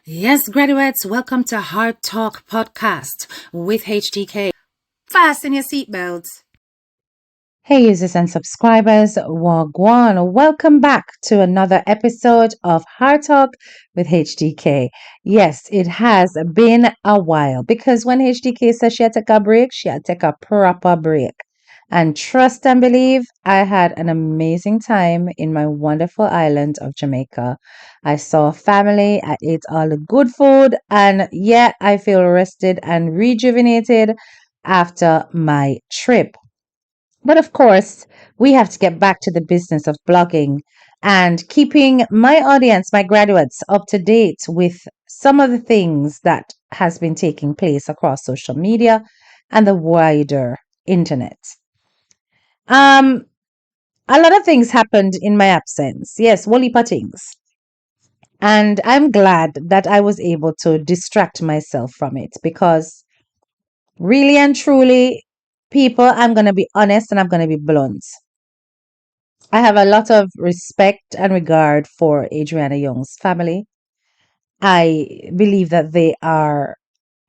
Yes, graduates, welcome to Hard Talk Podcast with HTK. Fasten your seatbelts. Hey, users and subscribers, Wagwan. Welcome back to another episode of Hard Talk with HDK. Yes, it has been a while because when HDK says she had to take a break, she had to take a proper break. And trust and believe, I had an amazing time in my wonderful island of Jamaica. I saw family, I ate all the good food, and yet I feel rested and rejuvenated after my trip. But of course, we have to get back to the business of blogging and keeping my audience, my graduates, up to date with some of the things that has been taking place across social media and the wider internet. Um, a lot of things happened in my absence. Yes, whole heap of things. And I'm glad that I was able to distract myself from it because really and truly, people, I'm going to be honest and I'm going to be blunt. I have a lot of respect and regard for Adriana Young's family. I believe that they are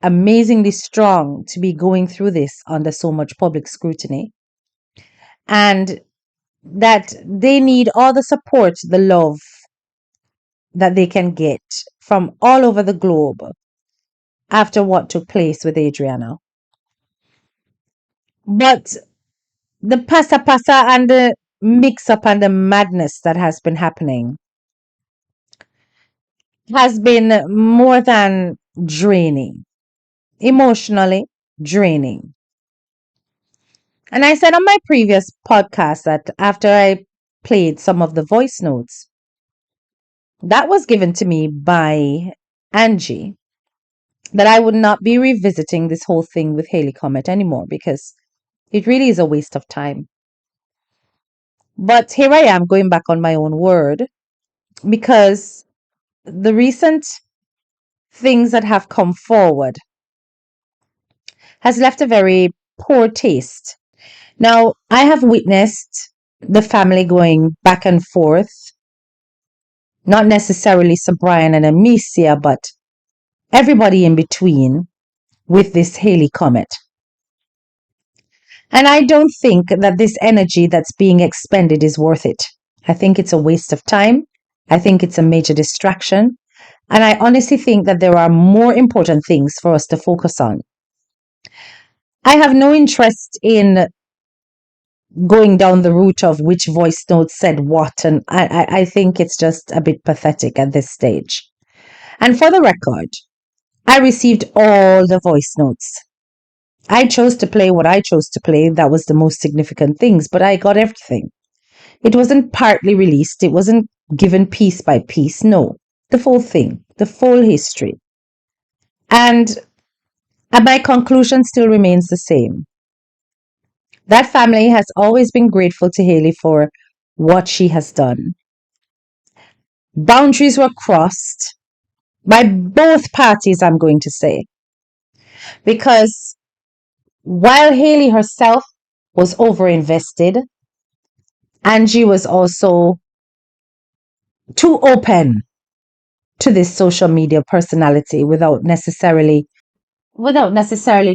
amazingly strong to be going through this under so much public scrutiny and that they need all the support, the love that they can get from all over the globe after what took place with Adriana. But the pasa pasa and the mix up and the madness that has been happening has been more than draining, emotionally draining. And I said on my previous podcast that after I played some of the voice notes that was given to me by Angie, that I would not be revisiting this whole thing with Haley Comet anymore because it really is a waste of time. But here I am going back on my own word because the recent things that have come forward has left a very poor taste. Now, I have witnessed the family going back and forth, not necessarily Sir Brian and Amicia, but everybody in between with this Haley Comet. And I don't think that this energy that's being expended is worth it. I think it's a waste of time. I think it's a major distraction. And I honestly think that there are more important things for us to focus on. I have no interest in going down the route of which voice note said what, and I think it's just a bit pathetic at this stage. And for the record, I received all the voice notes. I chose to play what I chose to play. That was the most significant things, but I got everything. It wasn't partly released. It wasn't given piece by piece. No, the full thing, the full history. And my conclusion still remains the same. That family has always been grateful to Haley for what she has done. Boundaries were crossed by both parties, I'm going to say. Because while Haley herself was overinvested, Angie was also too open to this social media personality without necessarily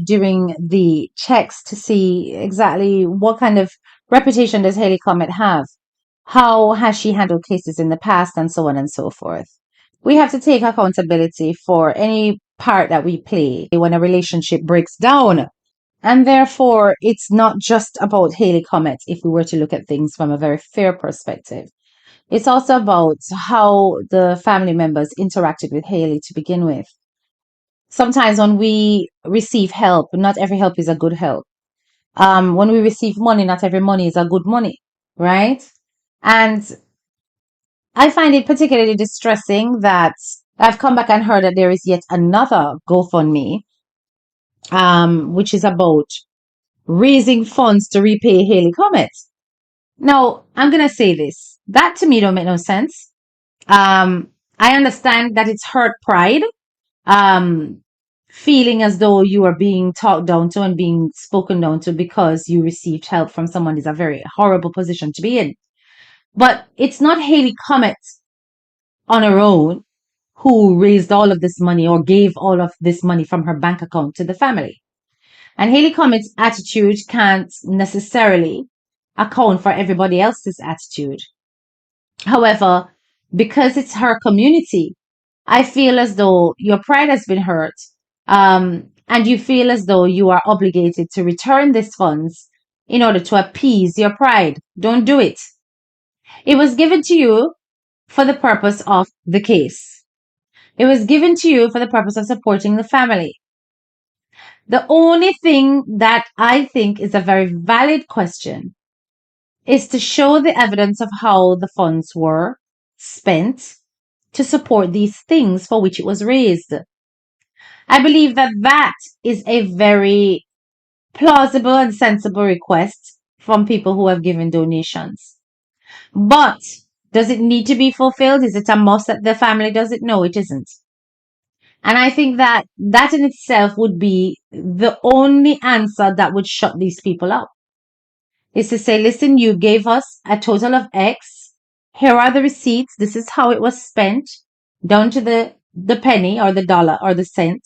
doing the checks to see exactly what kind of reputation does Haley Comet have. How has she handled cases in the past and so on and so forth. We have to take accountability for any part that we play when a relationship breaks down. And therefore, it's not just about Haley Comet if we were to look at things from a very fair perspective. It's also about how the family members interacted with Haley to begin with. Sometimes when we receive help, not every help is a good help. When we receive money, not every money is a good money, right? And I find it particularly distressing that I've come back and heard that there is yet another GoFundMe, which is about raising funds to repay Haley Comet. Now, I'm going to say this. That to me don't make no sense. I understand that it's hurt pride. Feeling as though you are being talked down to and being spoken down to because you received help from someone is a very horrible position to be in. But it's not Haley Comet on her own who raised all of this money or gave all of this money from her bank account to the family. And Haley Comet's attitude can't necessarily account for everybody else's attitude. However, because it's her community, I feel as though your pride has been hurt, and you feel as though you are obligated to return these funds in order to appease your pride. Don't do it. It was given to you for the purpose of the case. It was given to you for the purpose of supporting the family. The only thing that I think is a very valid question is to show the evidence of how the funds were spent to support these things for which it was raised. I believe that that is a very plausible and sensible request from people who have given donations. But does it need to be fulfilled? Is it a must that the family does it? No, it isn't. And I think that that in itself would be the only answer that would shut these people up. Is to say, listen, you gave us a total of X. Here are the receipts. This is how it was spent, down to the penny or the dollar or the cent.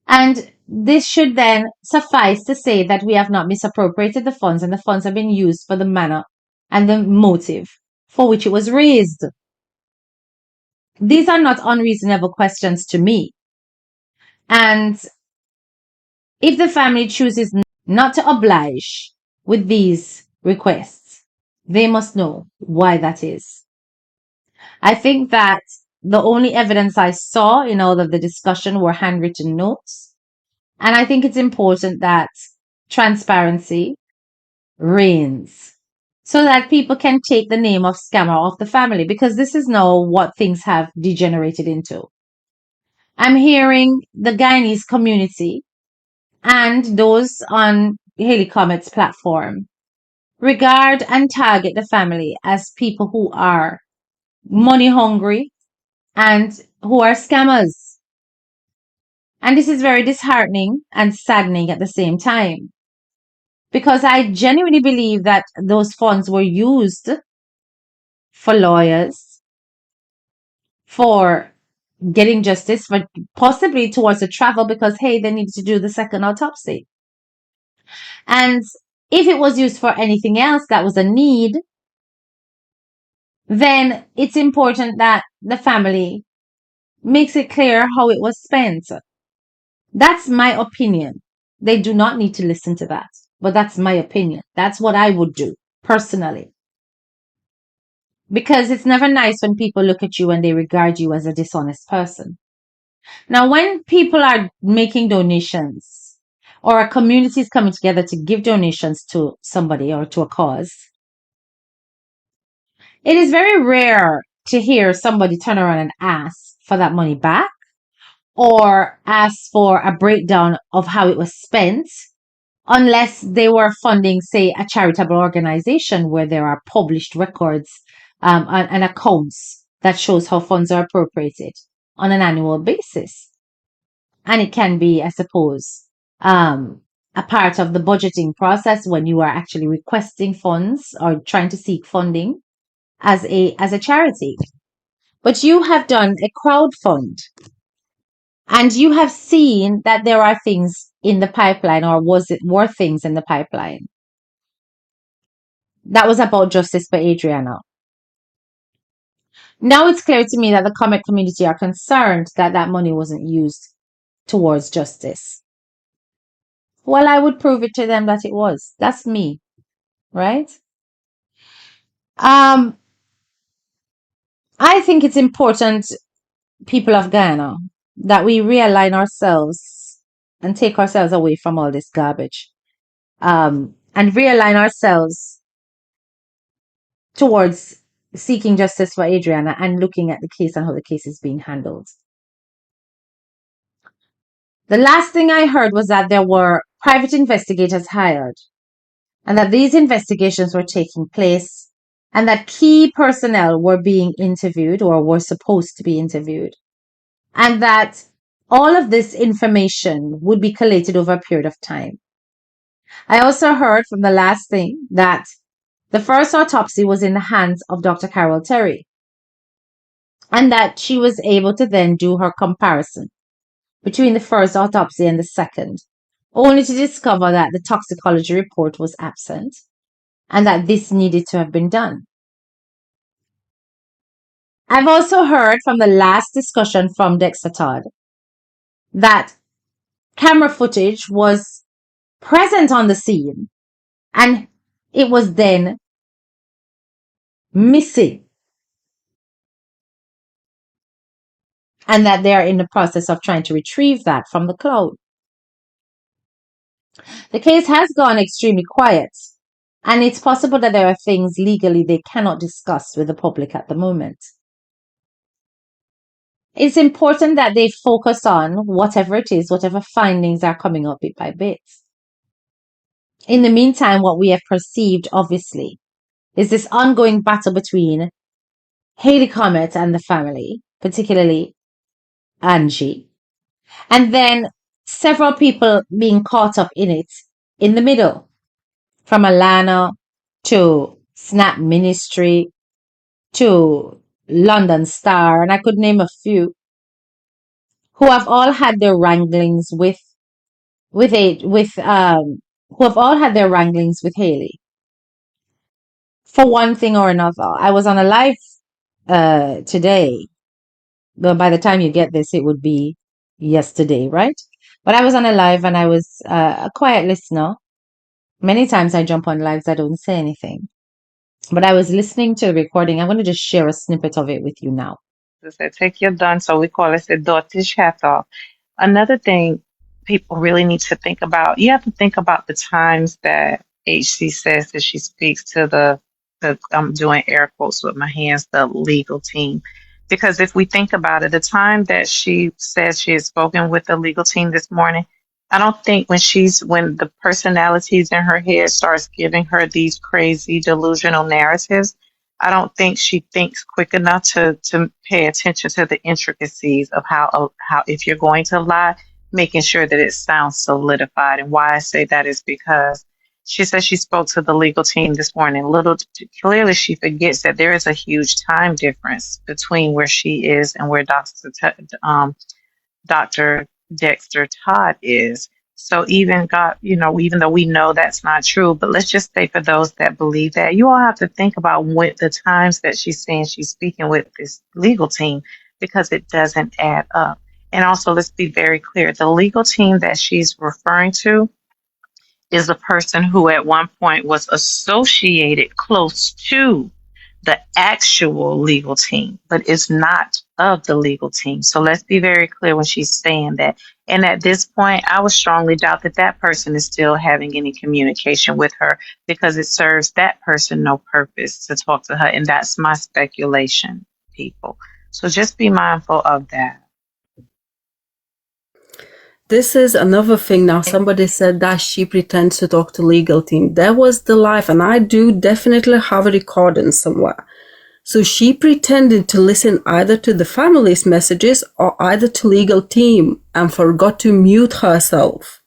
And this should then suffice to say that we have not misappropriated the funds and the funds have been used for the manner and the motive for which it was raised. These are not unreasonable questions to me. And if the family chooses not to oblige with these requests, they must know why that is. I think that the only evidence I saw in all of the discussion were handwritten notes. And I think it's important that transparency reigns so that people can take the name of scammer off the family, because this is now what things have degenerated into. I'm hearing the Guyanese community and those on Haley Comet's platform regard and target the family as people who are money hungry and who are scammers. And this is very disheartening and saddening at the same time, because I genuinely believe that those funds were used for lawyers, for getting justice, for possibly towards the travel, because, hey, they needed to do the second autopsy. And if it was used for anything else that was a need, then it's important that the family makes it clear how it was spent. That's my opinion. They do not need to listen to that, but that's my opinion. That's what I would do personally. Because it's never nice when people look at you and they regard you as a dishonest person. Now, when people are making donations or a community is coming together to give donations to somebody or to a cause, it is very rare to hear somebody turn around and ask for that money back or ask for a breakdown of how it was spent, unless they were funding, say, a charitable organization where there are published records and accounts that shows how funds are appropriated on an annual basis. And it can be, I suppose, a part of the budgeting process when you are actually requesting funds or trying to seek funding as a charity. But you have done a crowdfund, and you have seen that there are things in the pipeline, or were things in the pipeline that was about justice for Adriana. Now it's clear to me that the Comet community are concerned that that money wasn't used towards justice. Well, I would prove it to them that it was. That's me, right? I think it's important, people of Guyana, that we realign ourselves and take ourselves away from all this garbage, and realign ourselves towards seeking justice for Adriana and looking at the case and how the case is being handled. The last thing I heard was that there were private investigators hired and that these investigations were taking place and that key personnel were being interviewed or were supposed to be interviewed, and that all of this information would be collated over a period of time. I also heard from the last thing that the first autopsy was in the hands of Dr. Carol Terry. and that she was able to then do her comparison between the first autopsy and the second, only to discover that the toxicology report was absent and that this needed to have been done. I've also heard from the last discussion from Dexter Todd that camera footage was present on the scene and it was then missing, and that they are in the process of trying to retrieve that from the cloud. The case has gone extremely quiet, and it's possible that there are things legally they cannot discuss with the public at the moment. It's important that they focus on whatever it is, whatever findings are coming up bit by bit. In the meantime, what we have perceived, obviously, is this ongoing battle between Haley Comet and the family, particularly Angie, and then several people being caught up in it in the middle, from Alana to Snap Ministry to London Star, and I could name a few, who have all had their wranglings with Haley for one thing or another. I was on a live today. Well, by the time you get this, it would be yesterday, right? But I was on a live and I was a quiet listener. Many times I jump on lives, I don't say anything. But I was listening to the recording. I'm going to just share a snippet of it with you now. Take your done, so we call it the Dortish hat off. Another thing people really need to think about, you have to think about the times that HC says that she speaks to I'm doing air quotes with my hands, the legal team. Because if we think about it, the time that she says she has spoken with the legal team this morning, I don't think when the personalities in her head starts giving her these crazy delusional narratives, I don't think she thinks quick enough to pay attention to the intricacies of how if you're going to lie, making sure that it sounds solidified. And why I say that is because she said she spoke to the legal team this morning. Clearly, she forgets that there is a huge time difference between where she is and where Dr. Dexter Todd is. So even though we know that's not true, but let's just say for those that believe that, you all have to think about what the times that she's saying she's speaking with this legal team, because it doesn't add up. And also, let's be very clear, the legal team that she's referring to is a person who at one point was associated close to the actual legal team, but is not of the legal team. So let's be very clear when she's saying that. And at this point, I would strongly doubt that that person is still having any communication with her, because it serves that person no purpose to talk to her. And that's my speculation, people. So just be mindful of that. This is another thing now. Somebody said that she pretends to talk to legal team. That was the live, and I do definitely have a recording somewhere. So she pretended to listen either to the family's messages or either to legal team and forgot to mute herself.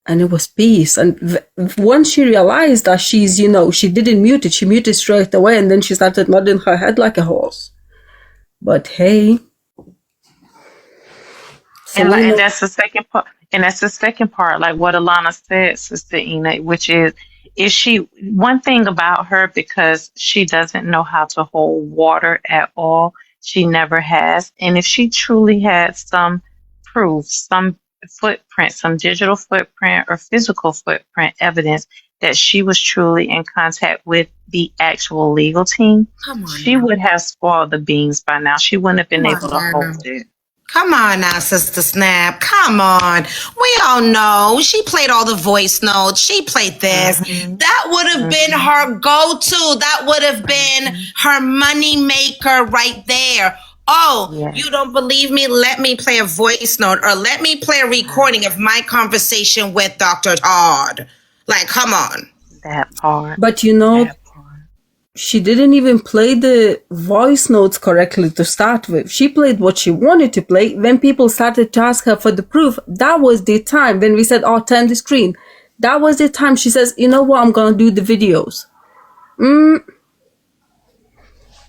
And it was peace. And once she realized that she didn't mute it, she muted straight away, and then she started nodding her head like a horse. But hey. And that's the second part. And that's the second part, like what Alana said, Sister Ina, which is one thing about her, because she doesn't know how to hold water at all. She never has. And if she truly had some proof, some footprint, some digital footprint or physical footprint evidence that she was truly in contact with the actual legal team, she would have spoiled the beans by now. She wouldn't have been able to hold it. Come on now, Sister Snap. Come on. We all know she played all the voice notes. She played this. Mm-hmm. That would have been her go-to. That would have been her money maker right there. Oh, yes. You don't believe me? Let me play a voice note, or let me play a recording of my conversation with Dr. Todd. Like, come on. That part. But she didn't even play the voice notes correctly to start with. She played what she wanted to play. When people started to ask her for the proof, that was the time. When we said, turn the screen. That was the time she says, you know what, I'm going to do the videos.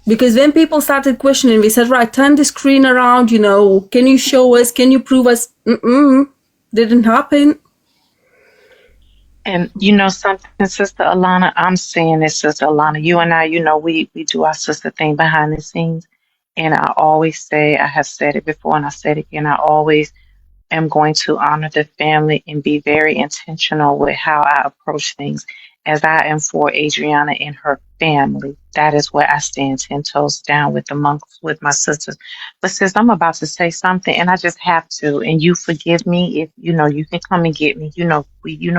Because when people started questioning, we said, right, turn the screen around, can you show us, can you prove us? Didn't happen. And something, Sister Alana, I'm saying this, Sister Alana, you and I, we do our sister thing behind the scenes. And I always say, I have said it before and I said it again, I always am going to honor the family and be very intentional with how I approach things, as I am for Adriana and her family. That is where I stand 10 toes down with with my sisters. But sis, I'm about to say something and I just have to, and you forgive me if you can come and get me. You know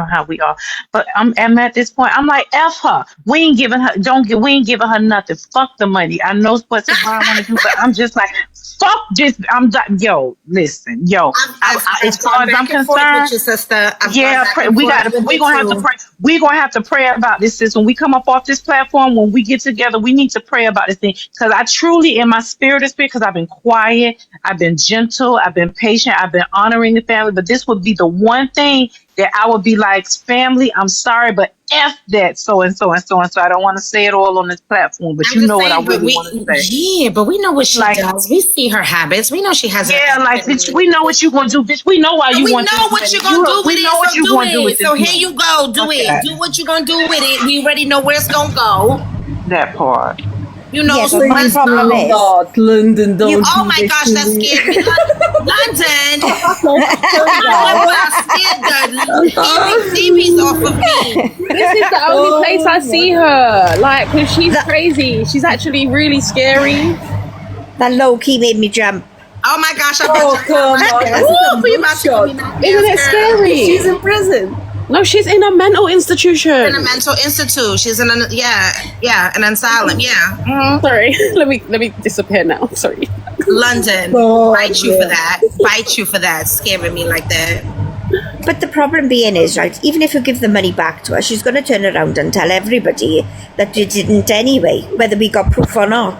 how we are. But I'm at this point, I'm like, F her. We ain't giving her nothing. Fuck the money. I know what Savannah want to do, but I'm just like, fuck this. Listen, as far as I'm concerned, sister. we're gonna have to pray about this. Sis, when we come up off this platform, when we get together, we need to pray about this thing. Because I truly, in my spirit, because I've been quiet, I've been gentle, I've been patient, I've been honoring the family. But this would be the one thing that I would be like, family, I'm sorry, but F that so and so and so and so. I don't want to say it all on this platform, but you know what I really want to say. Yeah, but we know what she does. We see her habits. We know she has. Yeah, bitch, we know what you're gonna do, bitch. We know why you want. We know what you're gonna do with it. We know what you're gonna do with it. So here you go. Do it. Do what you're gonna do with it. We already know where it's gonna go. That part. So my problem is London. Don't. Oh my gosh, that scared me. London. TV's off of me. This is the only place I see her. Like, cause she's crazy. She's actually really scary. That low key made me jump. Oh my gosh! Come on. Isn't it scary? She's in prison. No, she's in a mental institution. In a mental institute. She's in an asylum. Yeah. Mm-hmm. Sorry, let me disappear now. Sorry. London, bite you for that. Bite you for that. Scaring me like that. But the problem being is, right, even if you give the money back to her, she's going to turn around and tell everybody that you didn't anyway, whether we got proof or not.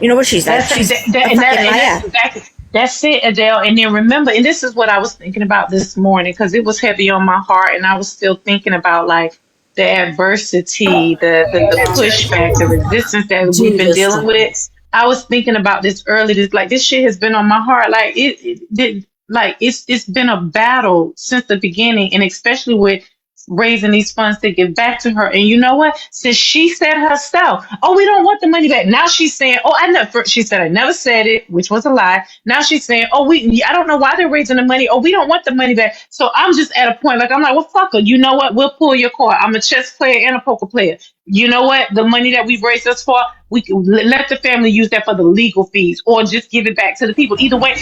You know what she's like? She's a fucking liar. That's it, Adele. And then remember, and this is what I was thinking about this morning, because it was heavy on my heart, and I was still thinking about the adversity, the pushback, the resistance that we've been dealing with. I was thinking about this earlier. This shit has been on my heart. It's been a battle since the beginning, and especially with raising these funds to give back to her. And you know what? Since she said herself, oh, we don't want the money back. Now she's saying, oh, she said, I never said it, which was a lie. Now she's saying, oh, I don't know why they're raising the money. Oh, we don't want the money back. So I'm just at a point, I'm like, well, fuck her. You know what? We'll pull your card. I'm a chess player and a poker player. You know what? The money that we've raised thus far, we can let the family use that for the legal fees, or just give it back to the people. Either way,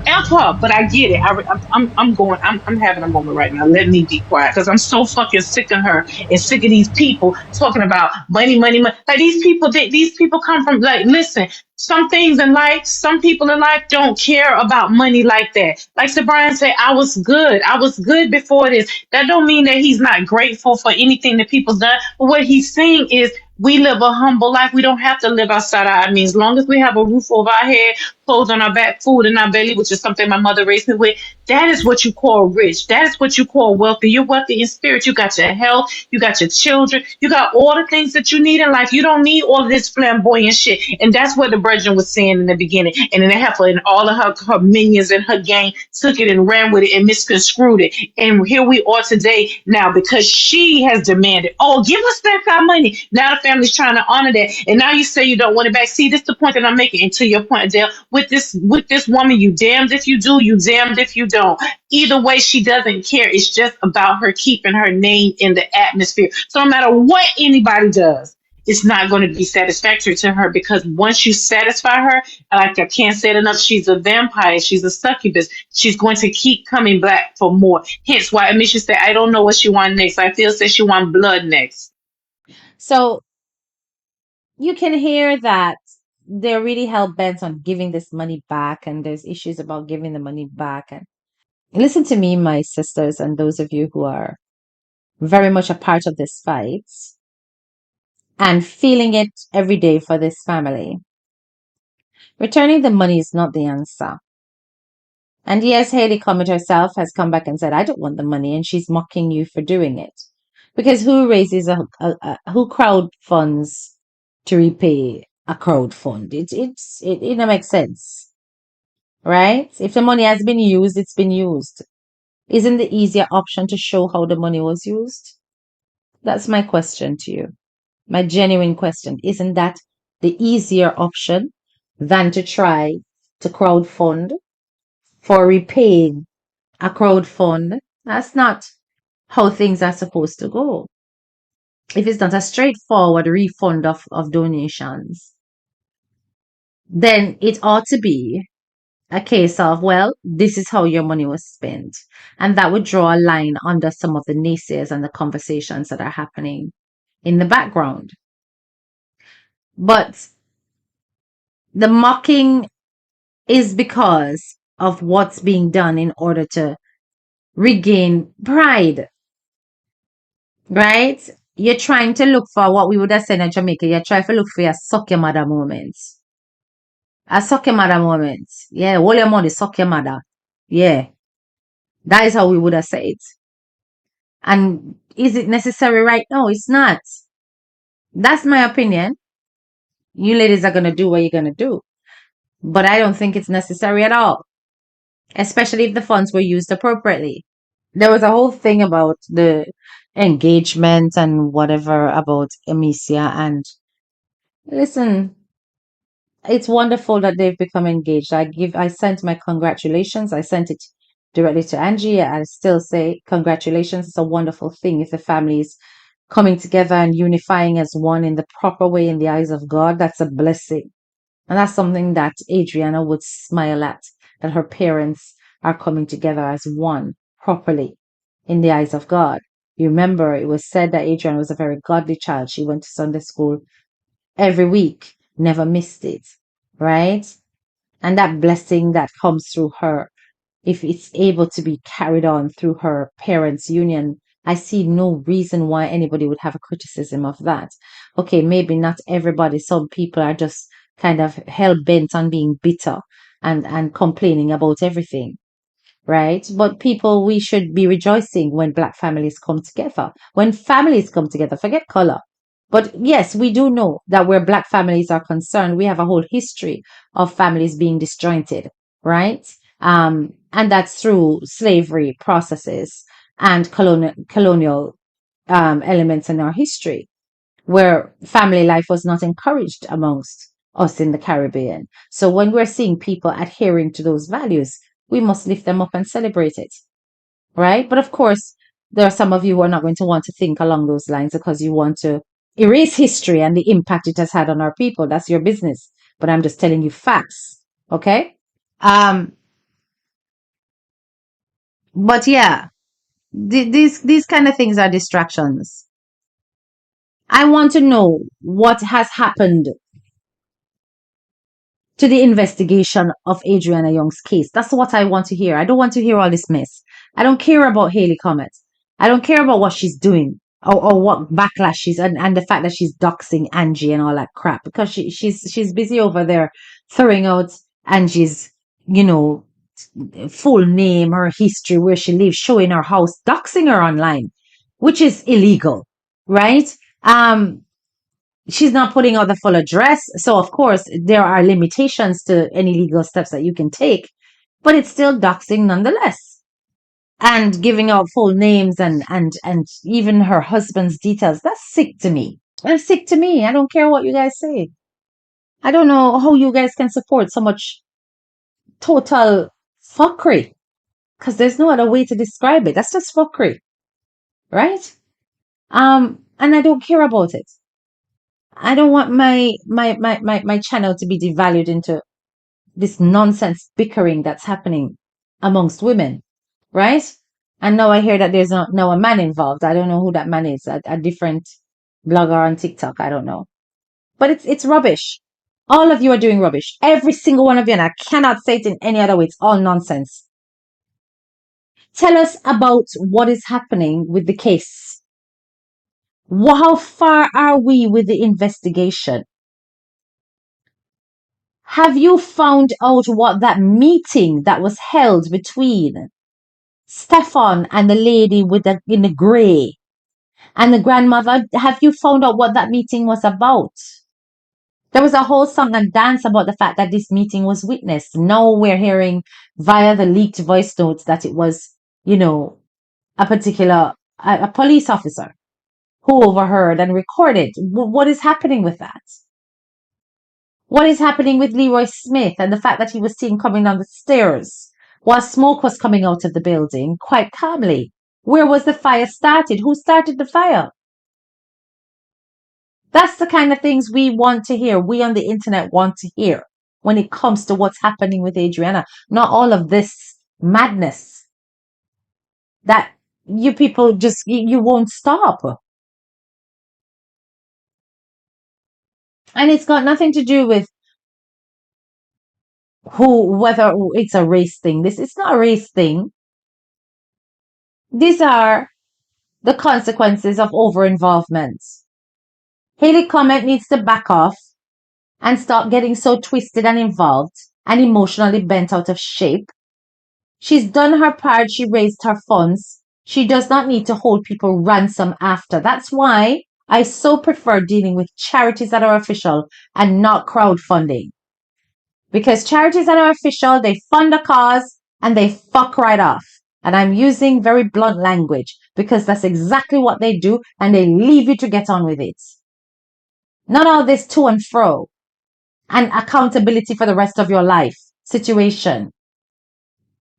F her. But I get it. I'm having a moment right now. Let me be quiet, because I'm so fucking sick of her and sick of these people talking about money. Like these people come from, listen. Some things in life, some people in life don't care about money like that. Like Sir Brian said, I was good. I was good before this. That don't mean that he's not grateful for anything that people's done. But what he's saying is, we live a humble life. We don't have to live outside our means. As long as we have a roof over our head, clothes on our back, food in our belly, which is something my mother raised me with, that is what you call rich. That is what you call wealthy. You're wealthy in spirit. You got your health. You got your children. You got all the things that you need in life. You don't need all of this flamboyant shit. And that's what the brethren was saying in the beginning. And then the heifer and all of her minions and her gang took it and ran with it and misconstrued it. And here we are today now, because she has demanded, oh, give us back our money. Now the family's trying to honor that. And now you say you don't want it back. See, this is the point that I'm making. And to your point, Adele, with this woman, you damned if you do, you damned if you don't. Either way, she doesn't care. It's just about her keeping her name in the atmosphere. So no matter what anybody does, it's not going to be satisfactory to her, because once you satisfy her, like I can't say it enough, she's a vampire, she's a succubus. She's going to keep coming back for more. Hence why Amisha said, I don't know what she wants next. I feel said she wants blood next. So you can hear that they're really hell-bent on giving this money back, and there's issues about giving the money back. And listen to me, my sisters, and those of you who are very much a part of this fight and feeling it every day for this family. Returning the money is not the answer. And yes, Haley Comet herself has come back and said, I don't want the money, and she's mocking you for doing it. Because who crowd funds to repay a crowd fund. It don't make sense, right? If the money has been used, it's been used. Isn't the easier option to show how the money was used? That's my question to you. My genuine question. Isn't that the easier option than to try to crowdfund for repaying a crowdfund? That's not how things are supposed to go. If it's not a straightforward refund of donations, then it ought to be a case of, well, this is how your money was spent. And that would draw a line under some of the naysayers and the conversations that are happening in the background. But the mocking is because of what's being done in order to regain pride, right? You're trying to look for what we would have said in Jamaica. You're trying to look for a suck your mother moment. A suck your mother moment. Yeah, hold your money, suck your mother. Yeah, that is how we would have said it. And is it necessary right now? It's not. That's my opinion. You ladies are going to do what you're going to do. But I don't think it's necessary at all, especially if the funds were used appropriately. There was a whole thing about the engagement and whatever about Amicia. And listen, it's wonderful that they've become engaged. I sent my congratulations. I sent it directly to Angie. I still say congratulations. It's a wonderful thing if the families coming together and unifying as one in the proper way in the eyes of God. That's a blessing. And that's something that Adriana would smile at, that her parents are coming together as one properly in the eyes of God. You remember it was said that Adriana was a very godly child. She went to Sunday school every week, never missed it, right? And that blessing that comes through her, if it's able to be carried on through her parents' union, I see no reason why anybody would have a criticism of that. Okay, maybe not everybody. Some people are just kind of hell-bent on being bitter and complaining about everything, right? But people, we should be rejoicing when Black families come together. When families come together, forget color. But yes, we do know that where Black families are concerned, we have a whole history of families being disjointed, right? And that's through slavery processes and colonial elements in our history, where family life was not encouraged amongst us in the Caribbean. So when we're seeing people adhering to those values, we must lift them up and celebrate it, right? But of course, there are some of you who are not going to want to think along those lines because you want to erase history and the impact it has had on our people. That's your business. But I'm just telling you facts, okay? But yeah, these kind of things are distractions. I want to know what has happened to the investigation of Adriana Young's case. That's what I want to hear. I don't want to hear all this mess. I don't care about Haley Comet. I don't care about what she's doing or what backlash she's and the fact that she's doxing Angie and all that crap, because she's busy over there throwing out Angie's, full name, her history, where she lives, showing her house, doxing her online, which is illegal, right? She's not putting out the full address. So of course there are limitations to any legal steps that you can take, but it's still doxing nonetheless. And giving out full names and even her husband's details. That's sick to me. That's sick to me. I don't care what you guys say. I don't know how you guys can support so much total fuckery, because there's no other way to describe it. That's just fuckery, right? And I don't care about it. I don't want my channel to be devalued into this nonsense bickering that's happening amongst women, right? And now I hear that there's now a man involved. I don't know who that man is. A different blogger on TikTok. I don't know. But it's rubbish. All of you are doing rubbish. Every single one of you, and I cannot say it in any other way. It's all nonsense. Tell us about what is happening with the case. How far are we with the investigation? Have you found out what that meeting that was held between Stefan and the lady in the grey and the grandmother? Have you found out what that meeting was about? There was a whole song and dance about the fact that this meeting was witnessed. Now we're hearing via the leaked voice notes that it was, a particular a police officer who overheard and recorded. What is happening with that? What is happening with Leroy Smith and the fact that he was seen coming down the stairs while smoke was coming out of the building quite calmly? Where was the fire started? Who started the fire? That's the kind of things we want to hear. We on the internet want to hear when it comes to what's happening with Adriana. Not all of this madness that you people just, you won't stop. And it's got nothing to do with whether it's a race thing. It's not a race thing. These are the consequences of over-involvement. Haley Comet needs to back off and stop getting so twisted and involved and emotionally bent out of shape. She's done her part. She raised her funds. She does not need to hold people ransom after. That's why I so prefer dealing with charities that are official and not crowdfunding. Because charities that are official, they fund a cause and they fuck right off. And I'm using very blunt language because that's exactly what they do, and they leave you to get on with it. Not all this to and fro and accountability for the rest of your life situation.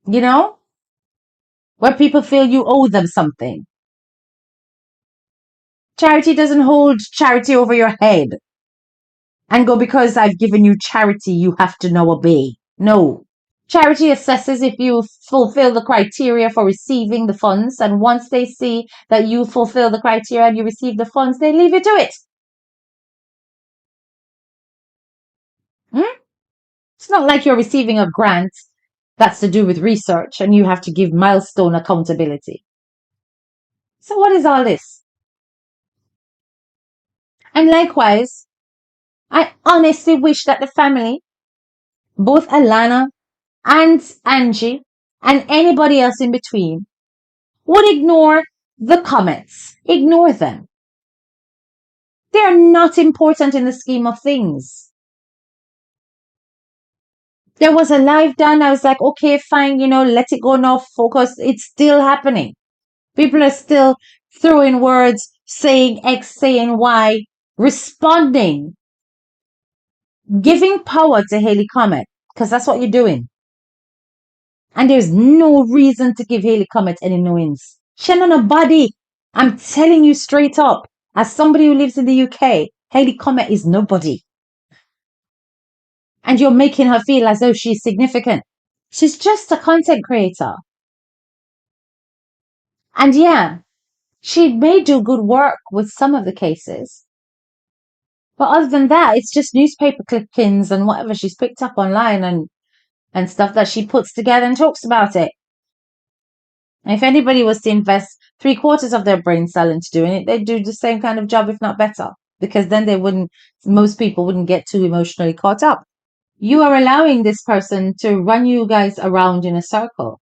Where people feel you owe them something. Charity doesn't hold charity over your head and go, because I've given you charity, you have to now obey. No. Charity assesses if you fulfill the criteria for receiving the funds, and once they see that you fulfill the criteria and you receive the funds, they leave you to it. It's not like you're receiving a grant that's to do with research and you have to give milestone accountability. So what is all this? And likewise, I honestly wish that the family, both Alana and Angie and anybody else in between, would ignore the comments. Ignore them. They're not important in the scheme of things. There was a live done. I was like, okay, fine, let it go now, focus. It's still happening. People are still throwing words, saying X, saying Y, responding, giving power to Haley Comet, because that's what you're doing. And there's no reason to give Haley Comet any knowings. She ain't a body. I'm telling you straight up, as somebody who lives in the UK, Haley Comet is nobody. And you're making her feel as though she's significant. She's just a content creator. And yeah, she may do good work with some of the cases. But other than that, it's just newspaper clippings and whatever she's picked up online and stuff that she puts together and talks about it. And if anybody was to invest 3/4 of their brain cell into doing it, they'd do the same kind of job, if not better. Because then most people wouldn't get too emotionally caught up. You are allowing this person to run you guys around in a circle.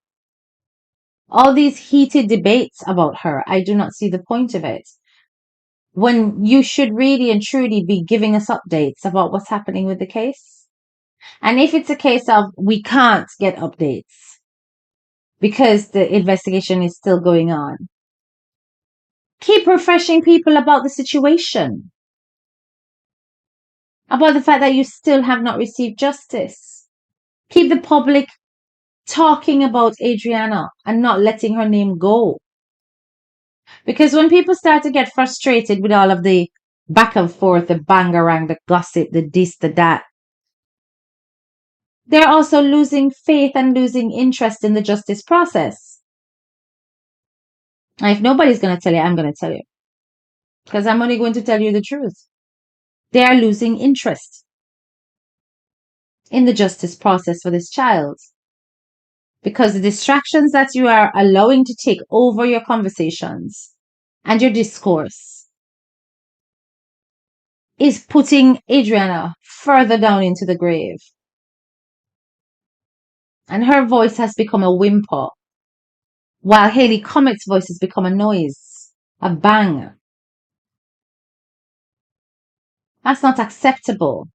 All these heated debates about her, I do not see the point of it. When you should really and truly be giving us updates about what's happening with the case. And if it's a case of we can't get updates because the investigation is still going on, keep refreshing people about the situation. About the fact that you still have not received justice. Keep the public talking about Adriana and not letting her name go. Because when people start to get frustrated with all of the back and forth, the bangarang, the gossip, the this, the that, they're also losing faith and losing interest in the justice process. And if nobody's going to tell you, I'm going to tell you. Because I'm only going to tell you the truth. They are losing interest in the justice process for this child. Because the distractions that you are allowing to take over your conversations and your discourse is putting Adriana further down into the grave. And her voice has become a whimper, while Haley Comet's voice has become a noise, a bang. That's not acceptable.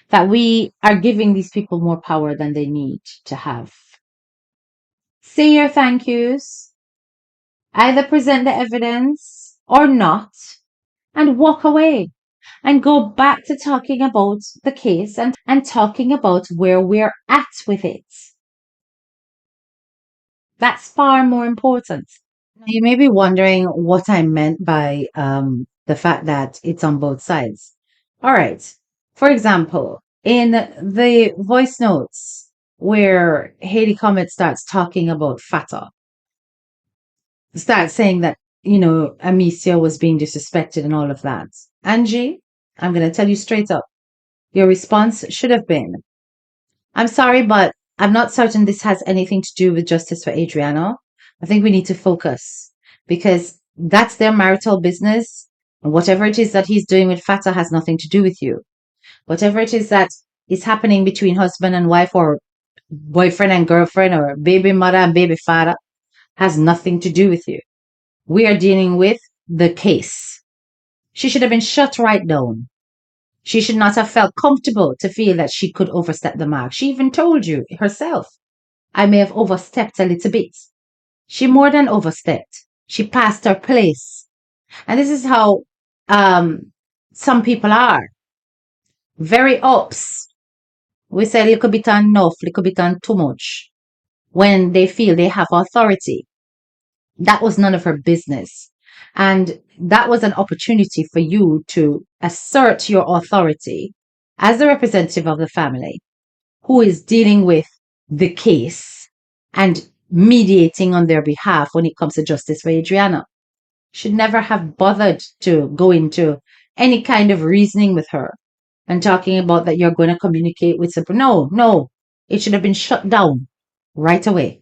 that we are giving these people more power than they need to have. Say your thank yous, either present the evidence or not, and walk away and go back to talking about the case and talking about where we're at with it. That's far more important. Now, you may be wondering what I meant by the fact that it's on both sides. All right. For example, in the voice notes where Haley Comet starts talking about Fata, starts saying that, Amicia was being disrespected and all of that. Angie, I'm going to tell you straight up. Your response should have been, I'm sorry, but I'm not certain this has anything to do with justice for Adriana. I think we need to focus because that's their marital business. And whatever it is that he's doing with Fata has nothing to do with you. Whatever it is that is happening between husband and wife or boyfriend and girlfriend or baby mother and baby father has nothing to do with you. We are dealing with the case. She should have been shut right down. She should not have felt comfortable to feel that she could overstep the mark. She even told you herself, I may have overstepped a little bit. She more than overstepped. She passed her place. And this is how some people are. Very ups. We say little bit enough, little bit too much. When they feel they have authority. That was none of her business. And that was an opportunity for you to assert your authority as the representative of the family who is dealing with the case and mediating on their behalf when it comes to justice for Adriana. Should never have bothered to go into any kind of reasoning with her and talking about that you're going to communicate with her. No. It should have been shut down right away.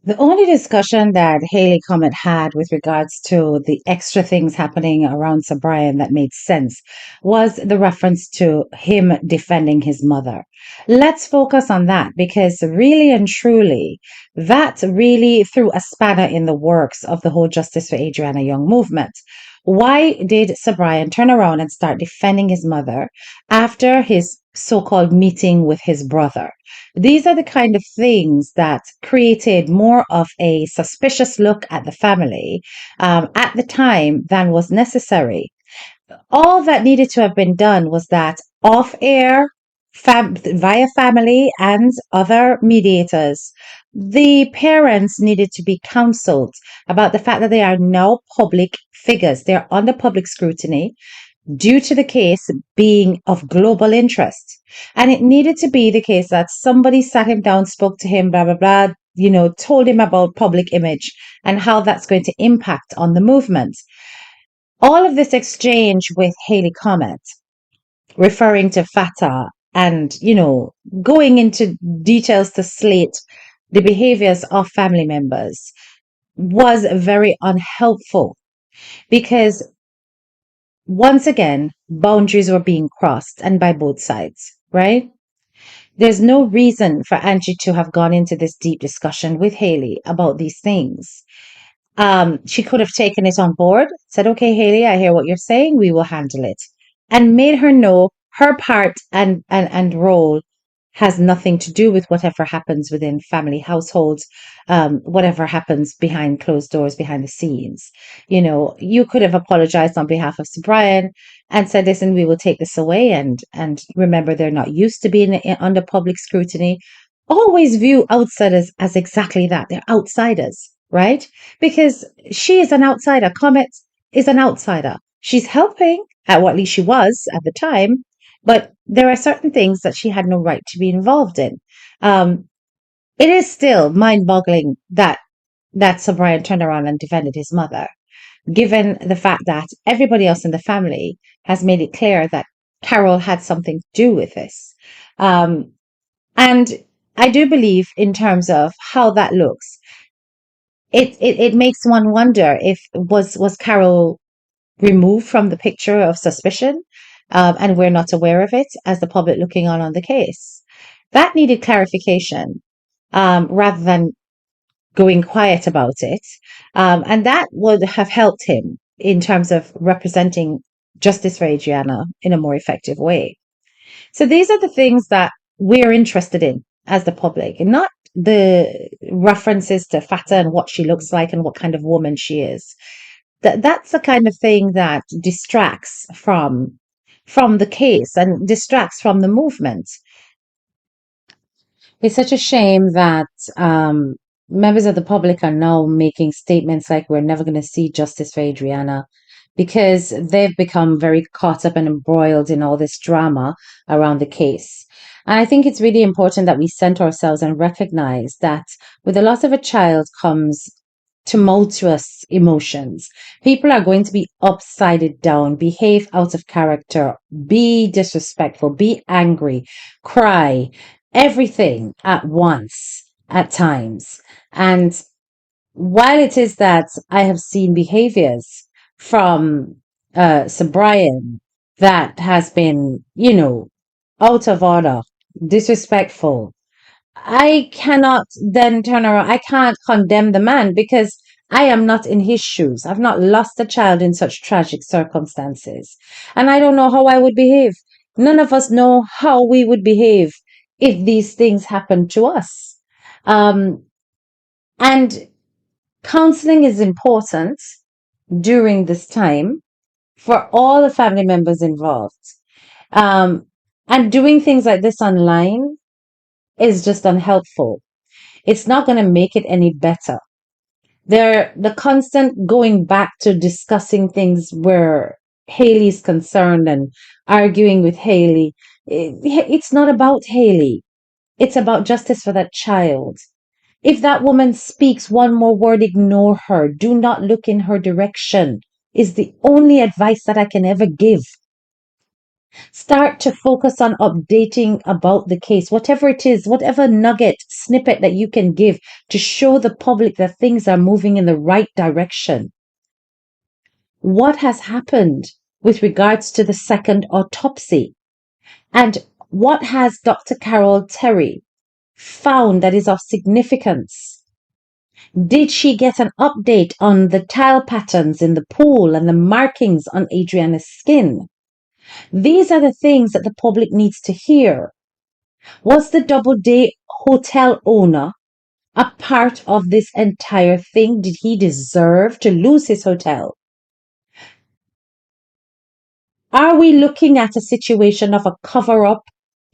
The only discussion that Haley Comet had with regards to the extra things happening around Sir Brian that made sense was the reference to him defending his mother. Let's focus on that because really and truly, that really threw a spanner in the works of the whole Justice for Adriana Young movement. Why did Sir Brian turn around and start defending his mother after his so-called meeting with his brother? These are the kind of things that created more of a suspicious look at the family at the time than was necessary. All that needed to have been done was that off-air, via family and other mediators, the parents needed to be counseled about the fact that they are now public figures. They're under public scrutiny due to the case being of global interest. And it needed to be the case that somebody sat him down, spoke to him, blah, blah, blah, told him about public image and how that's going to impact on the movement. All of this exchange with Haley Comet, referring to Fata and, going into details to slate the behaviors of family members was very unhelpful because once again, boundaries were being crossed and by both sides, right? There's no reason for Angie to have gone into this deep discussion with Haley about these things. She could have taken it on board, said, okay, Haley, I hear what you're saying. We will handle it. And made her know her part and role has nothing to do with whatever happens within family households, whatever happens behind closed doors, behind the scenes. You could have apologized on behalf of Sir Brian and said, listen, we will take this away. And remember, they're not used to being under public scrutiny. Always view outsiders as exactly that. They're outsiders, right? Because she is an outsider. Comet is an outsider. She's helping at what at least she was at the time. But there are certain things that she had no right to be involved in. It is still mind-boggling that Sir Brian turned around and defended his mother, given the fact that everybody else in the family has made it clear that Carol had something to do with this. And I do believe in terms of how that looks, it makes one wonder if was Carol removed from the picture of suspicion, and we're not aware of it as the public looking on the case. That needed clarification rather than going quiet about it. And that would have helped him in terms of representing justice for Adriana in a more effective way. So these are the things that we're interested in as the public, and not the references to Fata and what she looks like and what kind of woman she is. That's the kind of thing that distracts from the case and distracts from the movement. It's such a shame that members of the public are now making statements like we're never going to see justice for Adriana, because they've become very caught up and embroiled in all this drama around the case. And I think it's really important that we center ourselves and recognize that with the loss of a child comes tumultuous emotions. People are going to be upside down, behave out of character, be disrespectful, be angry, cry, everything at once at times. And while it is that I have seen behaviors from Sir Brian that has been, out of order, disrespectful, I cannot then turn around. I can't condemn the man because I am not in his shoes. I've not lost a child in such tragic circumstances. And I don't know how I would behave. None of us know how we would behave if these things happen to us. And counseling is important during this time for all the family members involved. And doing things like this online is just unhelpful. It's not going to make it any better. The constant going back to discussing things where Haley's concerned and arguing with Haley, it's not about Haley. It's about justice for that child. If that woman speaks one more word, ignore her. Do not look in her direction, is the only advice that I can ever give. Start to focus on updating about the case, whatever it is, whatever nugget, snippet that you can give to show the public that things are moving in the right direction. What has happened with regards to the second autopsy? And what has Dr. Carol Terry found that is of significance? Did she get an update on the tile patterns in the pool and the markings on Adriana's skin? These are the things that the public needs to hear. Was the Doubleday hotel owner a part of this entire thing? Did he deserve to lose his hotel? Are we looking at a situation of a cover-up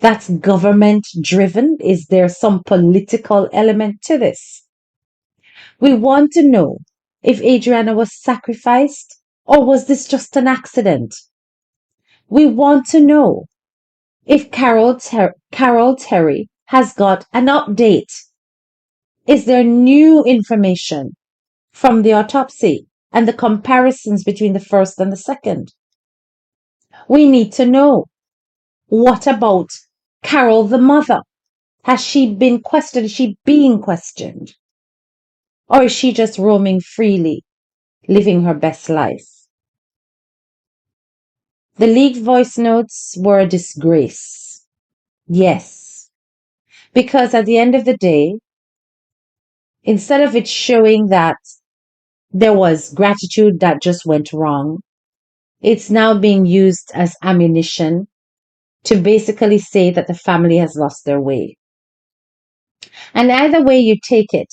that's government-driven? Is there some political element to this? We want to know if Adriana was sacrificed, or was this just an accident? We want to know if Carol Terry has got an update. Is there new information from the autopsy and the comparisons between the first and the second? We need to know. What about Carol, the mother? Has she been questioned? Is she being questioned? Or is she just roaming freely, living her best life? The leaked voice notes were a disgrace. Yes. Because at the end of the day, instead of it showing that there was gratitude that just went wrong, it's now being used as ammunition to basically say that the family has lost their way. And either way you take it,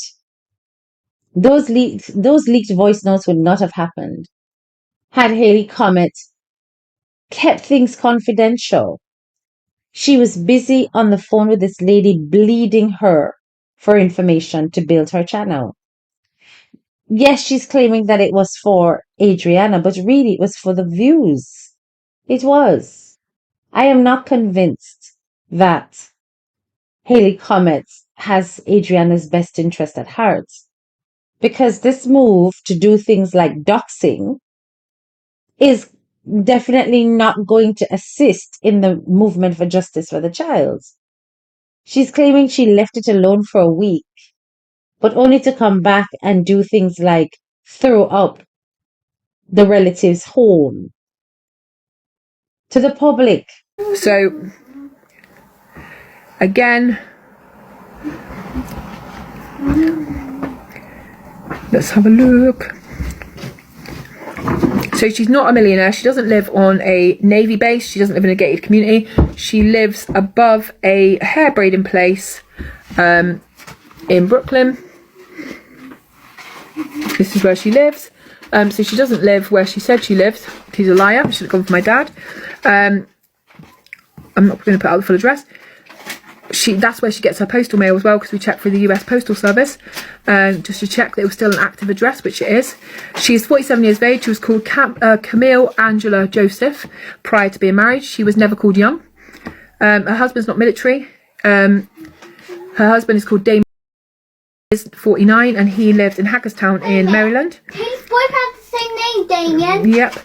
those leaked voice notes would not have happened had Haley Comet kept things confidential. She was busy on the phone with this lady, bleeding her for information to build her channel. Yes, she's claiming that it was for Adriana, but really it was for the views. It was. I am not convinced that Haley Comet has Adriana's best interest at heart, because this move to do things like doxing is definitely not going to assist in the movement for justice for the child. She's claiming she left it alone for a week, but only to come back and do things like throw up the relative's home to the public. So, again, let's have a look. So So she's not a millionaire. She doesn't live on a Navy base. She doesn't live in a gated community. She lives above a hair braiding place in Brooklyn. This is where she lives. So she doesn't live where she said she lives. She's a liar. Should have gone for my dad. I'm not going to put out the full address. That's where she gets her postal mail as well, because we checked through the US Postal Service just to check that it was still an active address, which it is. She's 47 years of age. She was called Camille Angela Joseph prior to being married. She was never called Young. Her husband's not military. Her husband is called Damien. He's 49 and he lived in Hackerstown in Maryland. His boyfriend has the same name, Damien. Yep.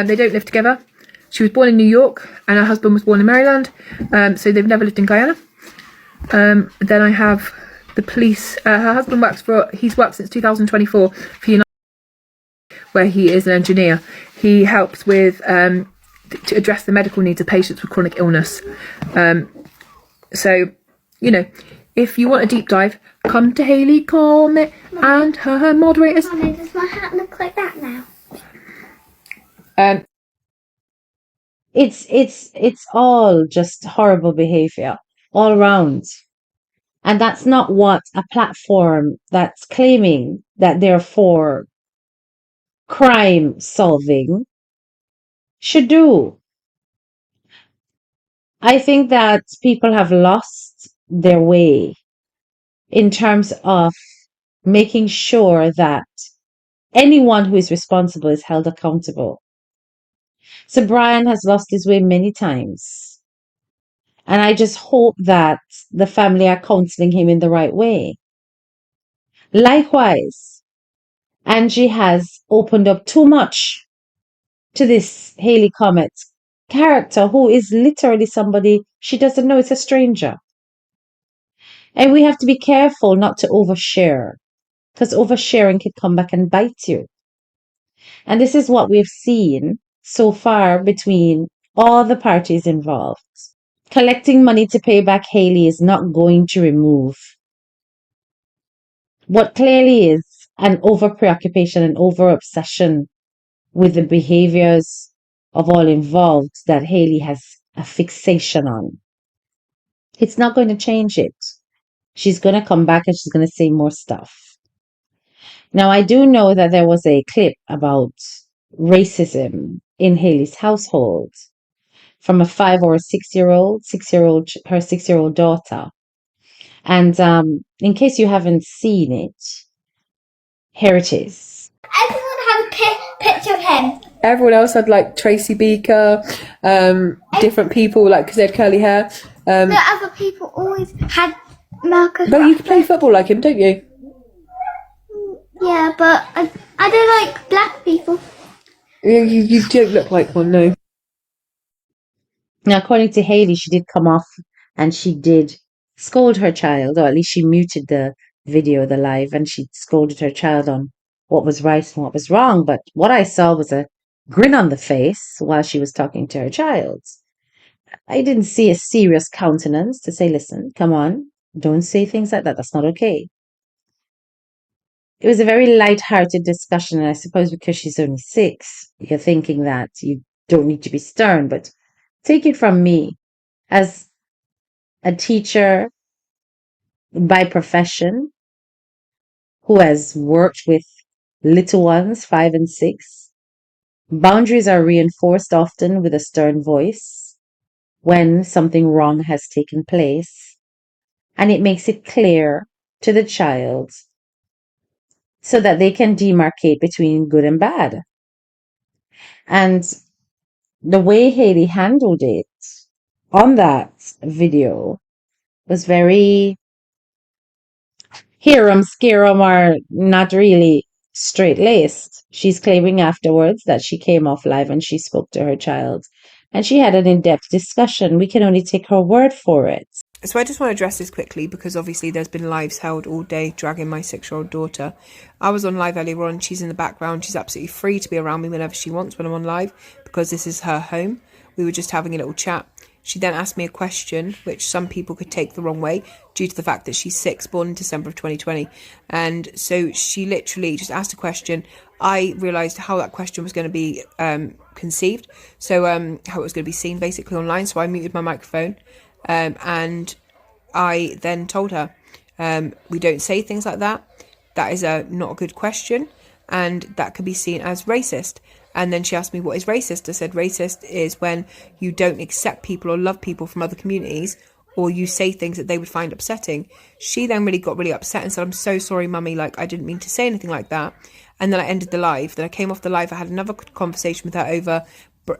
They don't live together. She was born in New York and her husband was born in Maryland. So they've never lived in Guyana. Then I have the police. Her husband he's worked since 2024 for United, where he is an engineer. He helps with to address the medical needs of patients with chronic illness. So, you know, if you want a deep dive, come to Hayley Comet and her moderators. Mommy, does my hat look like that now? It's all just horrible behavior all around. And that's not what a platform that's claiming that they're for crime solving should do. I think that people have lost their way in terms of making sure that anyone who is responsible is held accountable. So Brian has lost his way many times. And I just hope that the family are counseling him in the right way. Likewise, Angie has opened up too much to this Hayley Comet character, who is literally somebody she doesn't know. It's a stranger. And we have to be careful not to overshare, because oversharing can come back and bite you. And this is what we've seen so far between all the parties involved. Collecting money to pay back Hayley is not going to remove what clearly is an over preoccupation and over obsession with the behaviors of all involved that Hayley has a fixation on. It's not going to change it. She's going to come back and she's going to say more stuff. Now, I do know that there was a clip about racism in Hayley's household from a 5 or a 6-year-old, her 6-year-old daughter. And in case you haven't seen it, here it is. Everyone had a picture of him. Everyone else had like Tracy Beaker, different people, like, because they had curly hair. The other people always had Marcus. But you can play football like him, don't you? Yeah, but I don't like black people. You don't look like one, no. Now, according to Hayley, she did come off and she did scold her child, or at least she muted the video, the live, and she scolded her child on what was right and what was wrong. But what I saw was a grin on the face while she was talking to her child. I didn't see a serious countenance to say, listen, come on, don't say things like that. That's not okay. It was a very light-hearted discussion, and I suppose because she's only 6, you're thinking that you don't need to be stern, but take it from me, as a teacher by profession who has worked with little ones, 5 and 6, boundaries are reinforced often with a stern voice when something wrong has taken place, and it makes it clear to the child so that they can demarcate between good and bad. And the way Hayley handled it on that video was very hear 'em, scare 'em, or not really straight-laced. She's claiming afterwards that she came off live and she spoke to her child and she had an in-depth discussion. We can only take her word for it. So I just want to address this quickly because obviously there's been lives held all day dragging my 6-year-old daughter. I was on live earlier on. She's in the background. She's absolutely free to be around me whenever she wants when I'm on live because this is her home. We were just having a little chat. She then asked me a question, which some people could take the wrong way due to the fact that she's 6, born in December of 2020. And so she literally just asked a question. I realised how that question was going to be conceived, so how it was going to be seen basically online. So I muted my microphone, and I then told her, we don't say things like that. That is not a good question, and that could be seen as racist. And then she asked me, what is racist? I said, racist is when you don't accept people or love people from other communities, or you say things that they would find upsetting. She then got really upset and said, I'm so sorry, mummy, like I didn't mean to say anything like that. And then I ended the live. Then I came off the live. I had another conversation with her over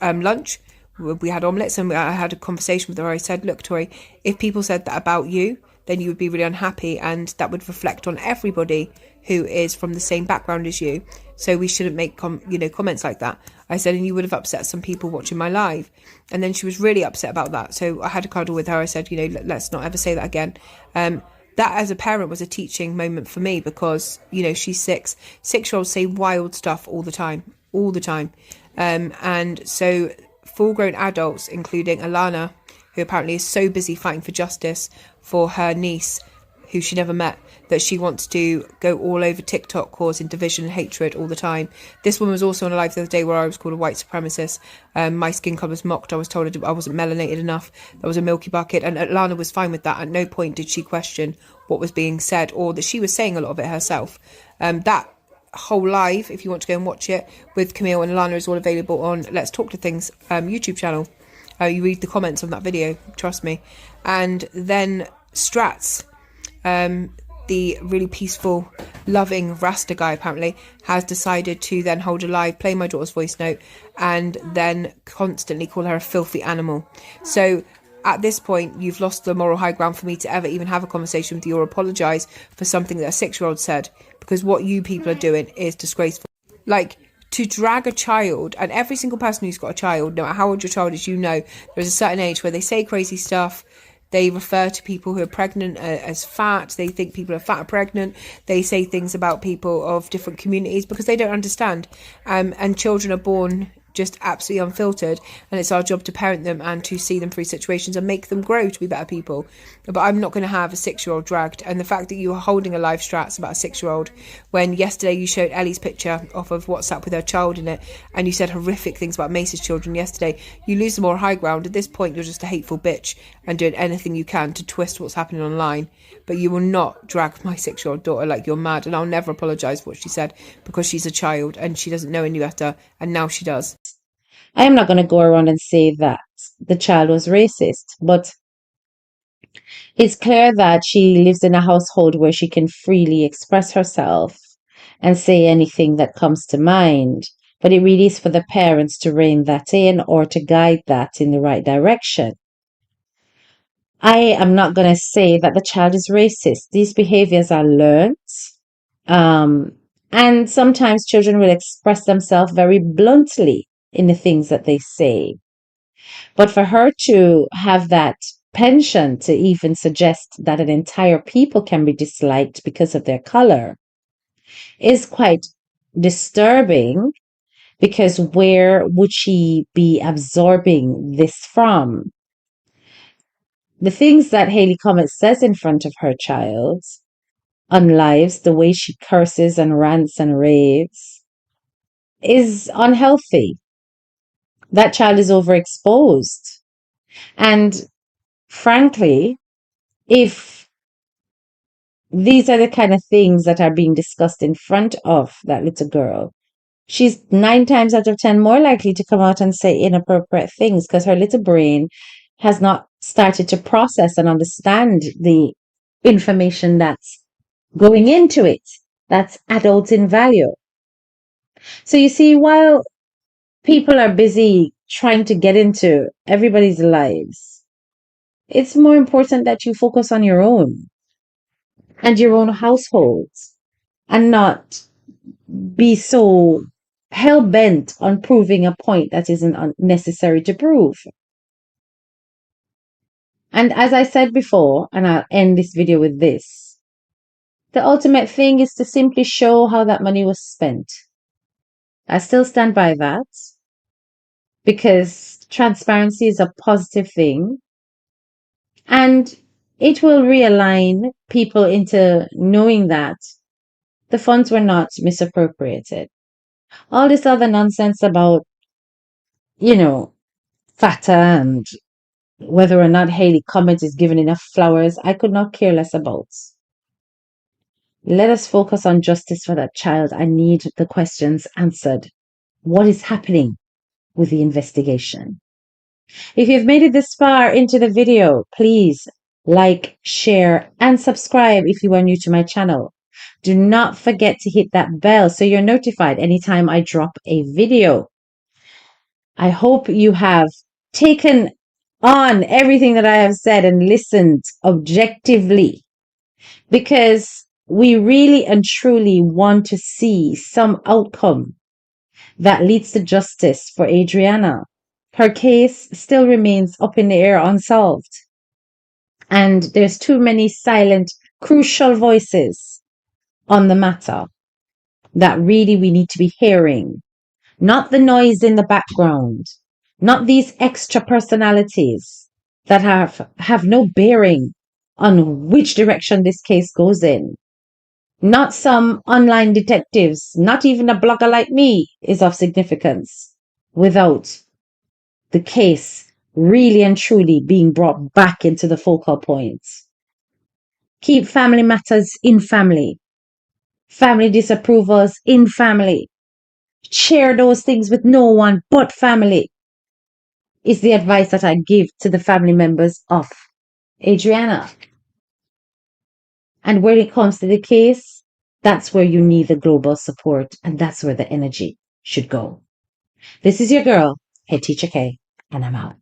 lunch. We had omelettes, and I had a conversation with her. I said, look, Tori, if people said that about you, then you would be really unhappy, and that would reflect on everybody who is from the same background as you. So we shouldn't make comments like that. I said, and you would have upset some people watching my live. And then she was really upset about that. So I had a cuddle with her. I said, let's not ever say that again. That as a parent was a teaching moment for me, because she's 6. 6-year-olds say wild stuff all the time. And so full-grown adults, including Alana, who apparently is so busy fighting for justice for her niece, who she never met, that she wants to go all over TikTok causing division and hatred all the time. This woman was also on a live the other day where I was called a white supremacist. My skin colour was mocked. I was told I wasn't melanated enough. There was a milky bucket, and Alana was fine with that. At no point did she question what was being said, or that she was saying a lot of it herself. That whole live, if you want to go and watch it with Camille and Alana, is all available on Let's Talk to Things YouTube channel. You read the comments on that video, trust me. And then Strats, the really peaceful, loving Rasta guy, apparently has decided to then hold a live, play my daughter's voice note, and then constantly call her a filthy animal. So at this point, you've lost the moral high ground for me to ever even have a conversation with you or apologise for something that a 6-year-old said, because what you people are doing is disgraceful. Like, to drag a child, and every single person who's got a child, no matter how old your child is, there's a certain age where they say crazy stuff. They refer to people who are pregnant as fat. They think people are fat or pregnant. They say things about people of different communities because they don't understand. And children are born just absolutely unfiltered, and it's our job to parent them and to see them through situations and make them grow to be better people. But I'm not going to have a 6-year-old dragged. And the fact that you are holding a live Strats about a 6-year-old, when yesterday you showed Ellie's picture off of WhatsApp with her child in it, and you said horrific things about Mace's children yesterday, you lose the more high ground. At this point, you're just a hateful bitch and doing anything you can to twist what's happening online. But you will not drag my 6-year-old daughter like you're mad, and I'll never apologise for what she said, because she's a child and she doesn't know any better, and now she does. I am not going to go around and say that the child was racist, but it's clear that she lives in a household where she can freely express herself and say anything that comes to mind. But it really is for the parents to rein that in or to guide that in the right direction. I am not going to say that the child is racist. These behaviors are learned. And sometimes children will express themselves very bluntly in the things that they say. But for her to have that penchant to even suggest that an entire people can be disliked because of their color is quite disturbing, because where would she be absorbing this from? The things that Haley Comet says in front of her child on lives, the way she curses and rants and raves, is unhealthy. That child is overexposed. And frankly, if these are the kind of things that are being discussed in front of that little girl, she's 9 times out of 10 more likely to come out and say inappropriate things, because her little brain has not started to process and understand the information that's going into it. That's adults in value. So you see, while people are busy trying to get into everybody's lives, it's more important that you focus on your own and your own households, and not be so hell-bent on proving a point that isn't necessary to prove. And as I said before, and I'll end this video with this, the ultimate thing is to simply show how that money was spent. I still stand by that, because Transparency is a positive thing, and it will realign people into knowing that the funds were not misappropriated. All this other nonsense about, FATA and whether or not Haley Comet is given enough flowers, I could not care less about. Let us focus on justice for that child. I need the questions answered. What is happening with the investigation? If you've made it this far into the video, please like, share, and subscribe if you are new to my channel. Do not forget to hit that bell so you're notified anytime I drop a video. I hope you have taken on everything that I have said and listened objectively, because we really and truly want to see some outcome that leads to justice for Adriana. Her case still remains up in the air unsolved. And there's too many silent, crucial voices on the matter that really we need to be hearing. Not the noise in the background, not these extra personalities that have no bearing on which direction this case goes in. Not some online detectives, not even a blogger like me is of significance without the case really and truly being brought back into the focal point. Keep family matters in family. Family disapprovals in family. Share those things with no one but family, is the advice that I give to the family members of Adriana. And when it comes to the case, that's where you need the global support, and that's where the energy should go. This is your girl, Head Teacher K, and I'm out.